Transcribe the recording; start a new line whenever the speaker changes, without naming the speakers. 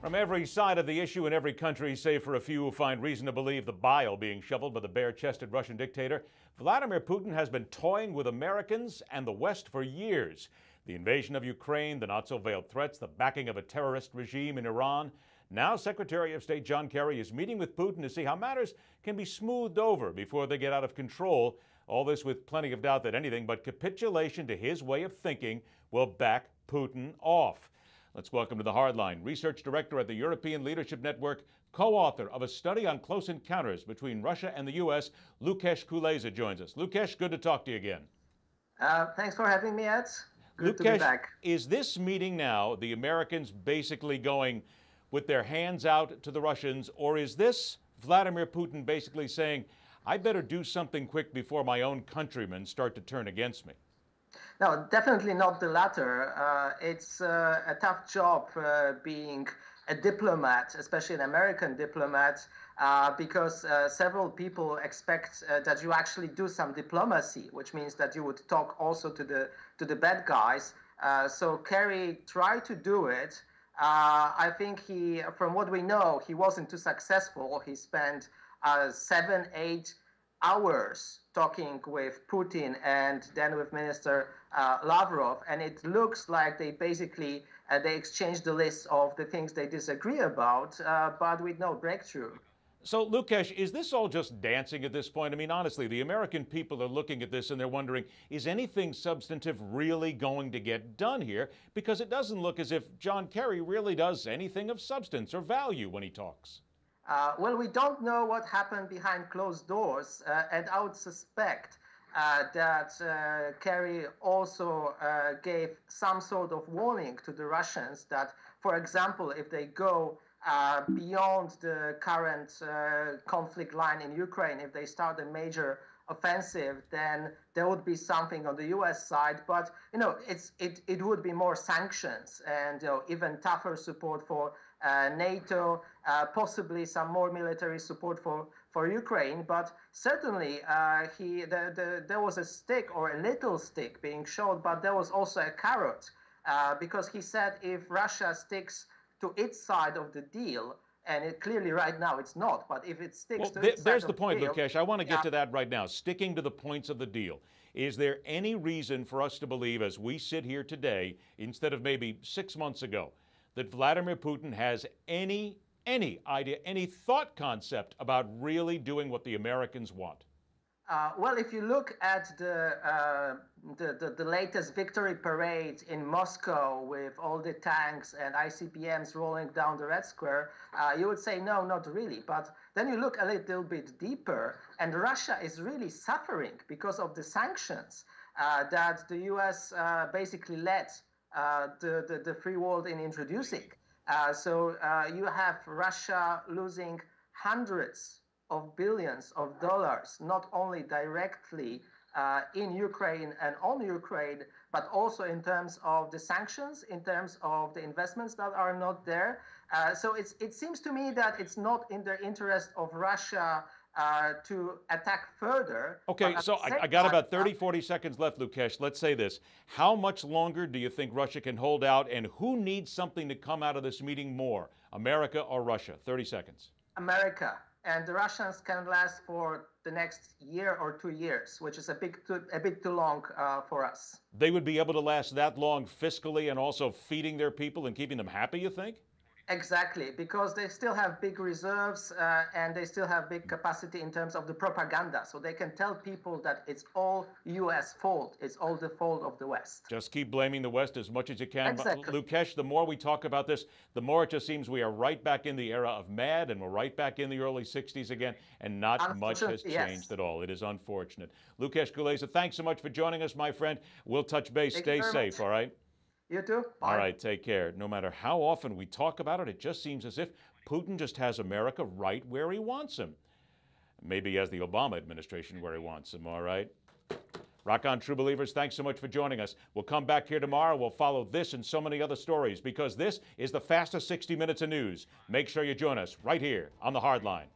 From every side of the issue in every country, save for a few who find reason to believe the bile being shoveled by the bare-chested Russian dictator, Vladimir Putin has been toying with Americans and the West for years. The invasion of Ukraine, the not-so-veiled threats, the backing of a terrorist regime in Iran. Now Secretary of State John Kerry is meeting with Putin to see how matters can be smoothed over before they get out of control. All this with plenty of doubt that anything but capitulation to his way of thinking will back Putin off. Let's welcome to the Hardline Research Director at the European Leadership Network, co-author of a study on close encounters between Russia and the U.S., Lukasz Kulesa joins us. Lukasz, good to talk to you again.
Thanks for having me, Ed. Good to be back.
Is this meeting now the Americans basically going with their hands out to the Russians, or is this Vladimir Putin basically saying, I better do something quick before my own countrymen start to turn against me?
No, definitely not the latter. It's a tough job being a diplomat, especially an American diplomat, because several people expect that you actually do some diplomacy, which means that you would talk also to the bad guys. So Kerry tried to do it. I think from what we know, he wasn't too successful. He spent 7-8 hours talking with Putin and then with Minister Lavrov, and it looks like they basically they exchanged the list of the things they disagree about, but with no breakthrough.
So, Lukasz, is this all just dancing at this point? I mean, honestly, the American people are looking at this and they're wondering, is anything substantive really going to get done here? Because it doesn't look as if John Kerry really does anything of substance or value when he talks.
Well, we don't know what happened behind closed doors, and I would suspect that Kerry also gave some sort of warning to the Russians that, for example, if they go beyond the current conflict line in Ukraine, if they start a major offensive, then there would be something on the U.S. side. But it would be more sanctions and even tougher support for NATO, possibly some more military support for Ukraine. But certainly there was a stick or a little stick being shown, but there was also a carrot because he said if Russia sticks to its side of the deal, and clearly right now it's not, but if it sticks to its side
there's
of
the point,
deal,
Lukasz. I want to get to that right now. Sticking to the points of the deal. Is there any reason for us to believe, as we sit here today, instead of maybe 6 months ago, that Vladimir Putin has any idea, any thought concept about really doing what the Americans want?
Well, if you look at the latest victory parade in Moscow with all the tanks and ICBMs rolling down the Red Square, you would say, no, not really. But then you look a little bit deeper, and Russia is really suffering because of the sanctions that the U.S. basically led the free world in introducing. So you have Russia losing hundreds of billions of dollars, not only directly in Ukraine and on Ukraine, but also in terms of the sanctions, in terms of the investments that are not there. So it seems to me that it's not in the interest of Russia to attack further.
Okay, so I got about 30, 40 seconds left, Lukasz. Let's say this. How much longer do you think Russia can hold out, and who needs something to come out of this meeting more, America or Russia? 30 seconds.
America. And the Russians can last for the next year or 2 years, which is a bit too long for us.
They would be able to last that long fiscally and also feeding their people and keeping them happy, you think?
Exactly, because they still have big reserves and they still have big capacity in terms of the propaganda. So they can tell people that it's all U.S. fault. It's all the fault of the West.
Just keep blaming the West as much as you can.
Exactly.
Lukasz, the more we talk about this, the more it just seems we are right back in the era of MAD, and we're right back in the early 60s again, and not much has changed at all. It is unfortunate. Lukasz Kulesa, thanks so much for joining us, my friend. We'll touch base. Stay safe, all right?
You too. Bye.
All right, take care. No matter how often we talk about it, it just seems as if Putin just has America right where he wants him. Maybe he has the Obama administration where he wants him, all right? Rock on, true believers. Thanks so much for joining us. We'll come back here tomorrow. We'll follow this and so many other stories because this is the fastest 60 minutes of news. Make sure you join us right here on The Hardline.